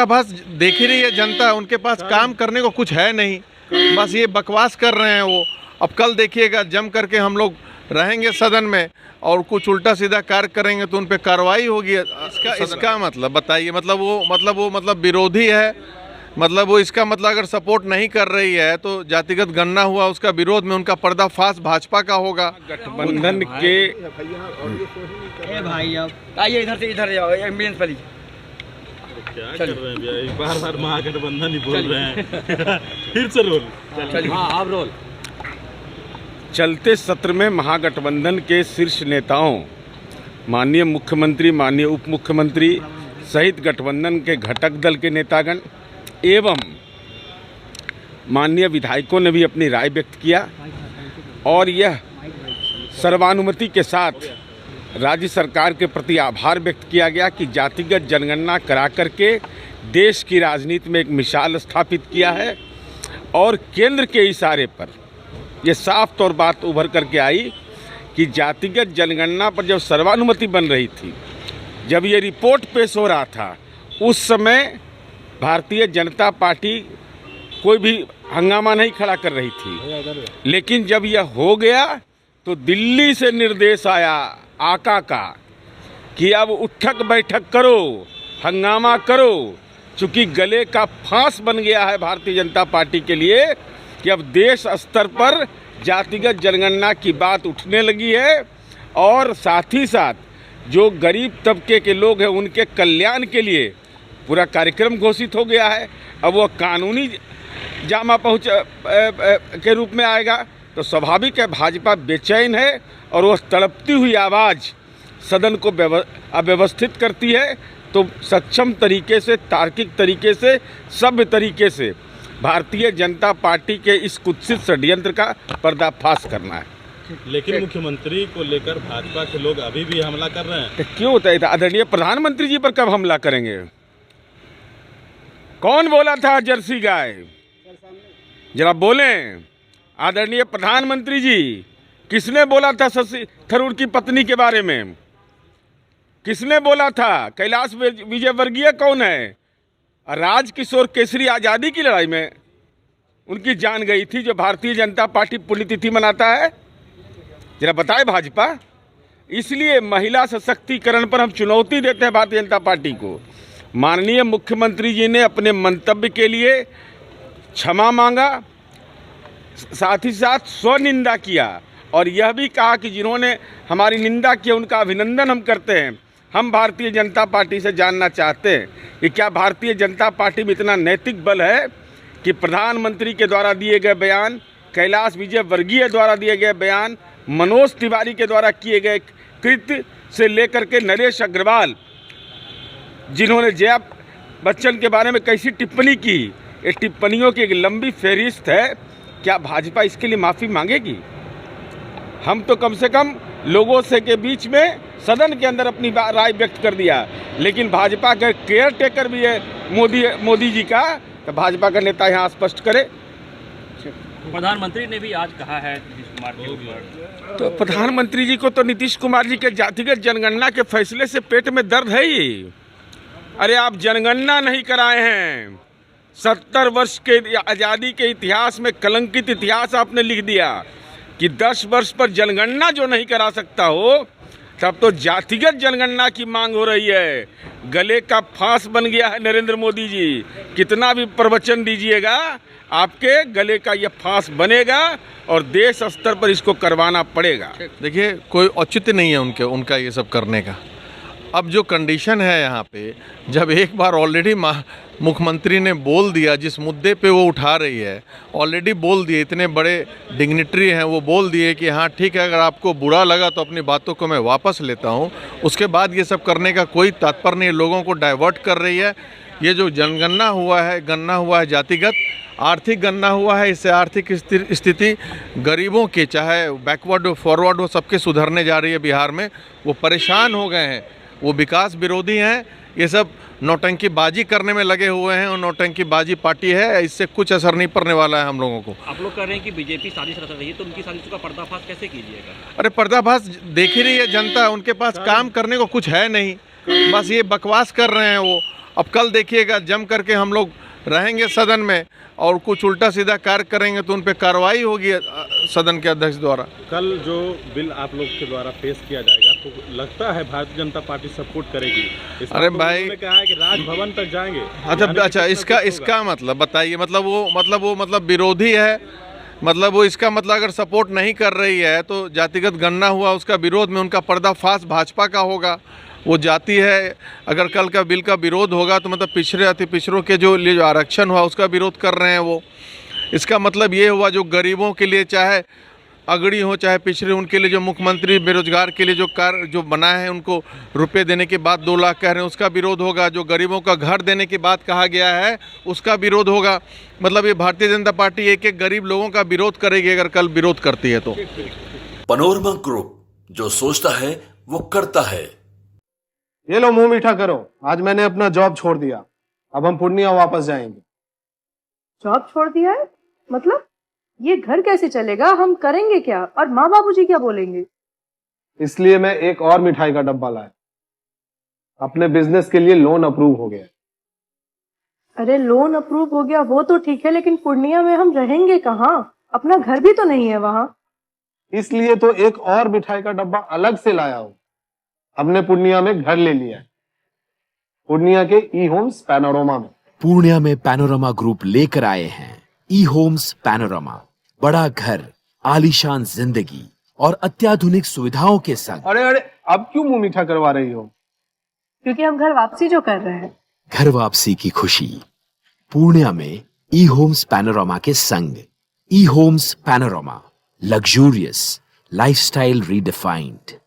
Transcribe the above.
बस देख ही रही है जनता, उनके पास काम करने को कुछ है नहीं, बस ये बकवास कर रहे हैं वो। अब कल देखिएगा जम करके हम लोग रहेंगे सदन में और कुछ उल्टा सीधा कार्य करेंगे तो उन पे कार्रवाई होगी। इसका मतलब बताइए, मतलब विरोधी है, मतलब वो इसका मतलब अगर सपोर्ट नहीं कर रही है तो जातिगत गणना हुआ उसका विरोध में उनका पर्दाफाश भाजपा का होगा। गठबंधन के भाई अब आइए इधर जाओ एम्बुलेंस पर क्या कर रहे हैं भैया, बार-बार महागठबंधन ही बोल रहे हैं। फिर से रोल चलिए। हाँ आप रोल। चलते सत्र में महागठबंधन के शीर्ष नेताओं, माननीय मुख्यमंत्री, माननीय उप मुख्यमंत्री सहित गठबंधन के घटक दल के नेतागण एवं माननीय विधायकों ने भी अपनी राय व्यक्त किया और यह सर्वानुमति के साथ राज्य सरकार के प्रति आभार व्यक्त किया गया कि जातिगत जनगणना करा करके देश की राजनीति में एक मिसाल स्थापित किया है। और केंद्र के इशारे पर यह साफ तौर बात उभर करके आई कि जातिगत जनगणना पर जब सर्वानुमति बन रही थी, जब ये रिपोर्ट पेश हो रहा था, उस समय भारतीय जनता पार्टी कोई भी हंगामा नहीं खड़ा कर रही थी। लेकिन जब यह हो गया तो दिल्ली से निर्देश आया आका का कि अब उठक बैठक करो, हंगामा करो, चूँकि गले का फांस बन गया है भारतीय जनता पार्टी के लिए कि अब देश स्तर पर जातिगत जनगणना की बात उठने लगी है और साथ ही साथ जो गरीब तबके के लोग हैं उनके कल्याण के लिए पूरा कार्यक्रम घोषित हो गया है। अब वह कानूनी जामा पहुँच के रूप में आएगा तो स्वाभाविक है भाजपा बेचैन है और वह तड़पती हुई आवाज़ सदन को अव्यवस्थित करती है। तो सक्षम तरीके से, तार्किक तरीके से, सभ्य तरीके से भारतीय जनता पार्टी के इस कुत्सित षड्यंत्र का पर्दाफाश करना है। लेकिन मुख्यमंत्री को लेकर भाजपा के लोग अभी भी हमला कर रहे हैं। तो क्यों होता है? आदरणीय प्रधानमंत्री जी पर कब हमला करेंगे? कौन बोला था जर्सी गाय? जरा बोलें। आदरणीय प्रधानमंत्री जी, किसने बोला था शशि थरूर की पत्नी के बारे में? किसने बोला था? कैलाश विजयवर्गीय कौन है? राजकिशोर केसरी आज़ादी की लड़ाई में उनकी जान गई थी, जो भारतीय जनता पार्टी पुण्यतिथि मनाता है। जरा बताए भाजपा। इसलिए महिला सशक्तिकरण पर हम चुनौती देते हैं भारतीय जनता पार्टी को। माननीय मुख्यमंत्री जी ने अपने मंतव्य के लिए क्षमा मांगा, साथ ही साथ स्वनिंदा किया और यह भी कहा कि जिन्होंने हमारी निंदा की उनका अभिनंदन हम करते हैं। हम भारतीय जनता पार्टी से जानना चाहते हैं कि क्या भारतीय जनता पार्टी में इतना नैतिक बल है कि प्रधानमंत्री के द्वारा दिए गए बयान, कैलाश विजयवर्गीय द्वारा दिए गए बयान, मनोज तिवारी के द्वारा किए गए कृत्य से लेकर के नरेश अग्रवाल जिन्होंने जया बच्चन के बारे में कैसी टिप्पणी की, ये टिप्पणियों की एक लंबी फहरिस्त है। क्या भाजपा इसके लिए माफ़ी मांगेगी? हम तो कम से कम लोगों से के बीच में सदन के अंदर अपनी राय व्यक्त कर दिया, लेकिन भाजपा का केयर टेकर भी है मोदी जी का, तो भाजपा का नेता यहाँ स्पष्ट करे। प्रधानमंत्री ने भी आज कहा है नीतीश कुमार के ऊपर, तो प्रधानमंत्री जी को तो नीतीश कुमार जी के जातिगत जनगणना के फैसले से पेट में दर्द है ही। अरे आप जनगणना नहीं कराए हैं, 70 वर्ष के आज़ादी के इतिहास में कलंकित इतिहास आपने लिख दिया कि 10 वर्ष पर जनगणना जो नहीं करा सकता हो, तब तो जातिगत जनगणना की मांग हो रही है। गले का फांस बन गया है नरेंद्र मोदी जी। कितना भी प्रवचन दीजिएगा, आपके गले का यह फांस बनेगा और देश स्तर पर इसको करवाना पड़ेगा। देखिए, कोई औचित्य नहीं है उनका ये सब करने का। अब जो कंडीशन है यहाँ पे, जब एक बार ऑलरेडी मुख्यमंत्री ने बोल दिया, जिस मुद्दे पे वो उठा रही है, ऑलरेडी बोल दिए, इतने बड़े डिग्निटरी हैं, वो बोल दिए कि हाँ ठीक है, अगर आपको बुरा लगा तो अपनी बातों को मैं वापस लेता हूँ। उसके बाद ये सब करने का कोई तात्पर्य नहीं, लोगों को डाइवर्ट कर रही है। ये जो जनगणना हुआ है जातिगत, आर्थिक गणना हुआ है, इससे आर्थिक स्थिति गरीबों के, चाहे बैकवर्ड हो फॉरवर्ड हो, सबके सुधरने जा रही है। बिहार में वो परेशान हो गए हैं, वो विकास विरोधी हैं, ये सब नौटंकीबाजी करने में लगे हुए हैं और नौटंकीबाजी पार्टी है, इससे कुछ असर नहीं पड़ने वाला है हम लोगों को। आप लोग कह रहे हैं कि बीजेपी साजिश रच रही है, तो उनकी साजिशों का पर्दाफाश कैसे कीजिएगा? अरे पर्दाफाश देख ही रही है जनता, उनके पास काम करने को कुछ है नहीं, बस ये बकवास कर रहे हैं वो। अब कल देखिएगा जम करके हम लोग रहेंगे सदन में और कुछ उल्टा सीधा कार्य करेंगे तो उन पे कार्रवाई होगी सदन के अध्यक्ष द्वारा। कल जो बिल आप लोग के द्वारा पेश किया जाएगा तो लगता है भारतीय जनता पार्टी सपोर्ट करेगी? इस अरे बात को भाई, उन्होंने कहा है कि राजभवन तक जाएंगे। अच्छा इसका मतलब बताइए, मतलब विरोधी है, मतलब वो इसका मतलब अगर सपोर्ट नहीं कर रही है तो जातिगत गणना हुआ उसका विरोध में उनका पर्दाफाश भाजपा का होगा। वो जाति है, अगर कल का बिल का विरोध होगा तो मतलब पिछड़े अति पिछड़ों के जो लिए जो आरक्षण हुआ उसका विरोध कर रहे हैं वो। इसका मतलब ये हुआ जो गरीबों के लिए चाहे अगड़ी हो चाहे पिछड़े उनके लिए जो मुख्यमंत्री बेरोजगार के लिए जो कार्य जो बनाए हैं उनको रुपए देने के बाद 2 लाख कह रहे हैं उसका विरोध होगा। जो गरीबों का घर देने की बात कहा गया है उसका विरोध होगा। मतलब ये भारतीय जनता पार्टी एक एक गरीब लोगों का विरोध करेगी अगर कल विरोध करती है तो। पैनोरमा ग्रुप, जो सोचता है वो करता है। ये लो मुंह मीठा करो, आज मैंने अपना जॉब छोड़ दिया, अब हम पूर्णिया वापस जाएंगे। जॉब छोड़ दिया है? मतलब ये घर कैसे चलेगा? हम करेंगे क्या? और माँ बाबूजी क्या बोलेंगे? इसलिए मैं एक और मिठाई का डब्बा लाया, अपने बिजनेस के लिए लोन अप्रूव हो गया। अरे लोन अप्रूव हो गया वो तो ठीक है, लेकिन पूर्णिया में हम रहेंगे कहाँ? अपना घर भी तो नहीं है वहाँ। इसलिए तो एक और मिठाई का डब्बा अलग से लाया हूँ। हमने पूर्णिया में घर ले लिया है, पूर्णिया के ई होम्स पैनोरमा में। पूर्णिया में पैनोरमा ग्रुप लेकर आए हैं ई होम्स पैनोरमा। बड़ा घर, आलीशान जिंदगी और अत्याधुनिक सुविधाओं के संग। अरे अब क्यों मुंह मीठा करवा रही हो? क्योंकि हम घर वापसी जो कर रहे हैं। घर वापसी की खुशी पूर्णिया में ई होम्स पैनोरमा के संग। E homes panorama, luxurious lifestyle redefined.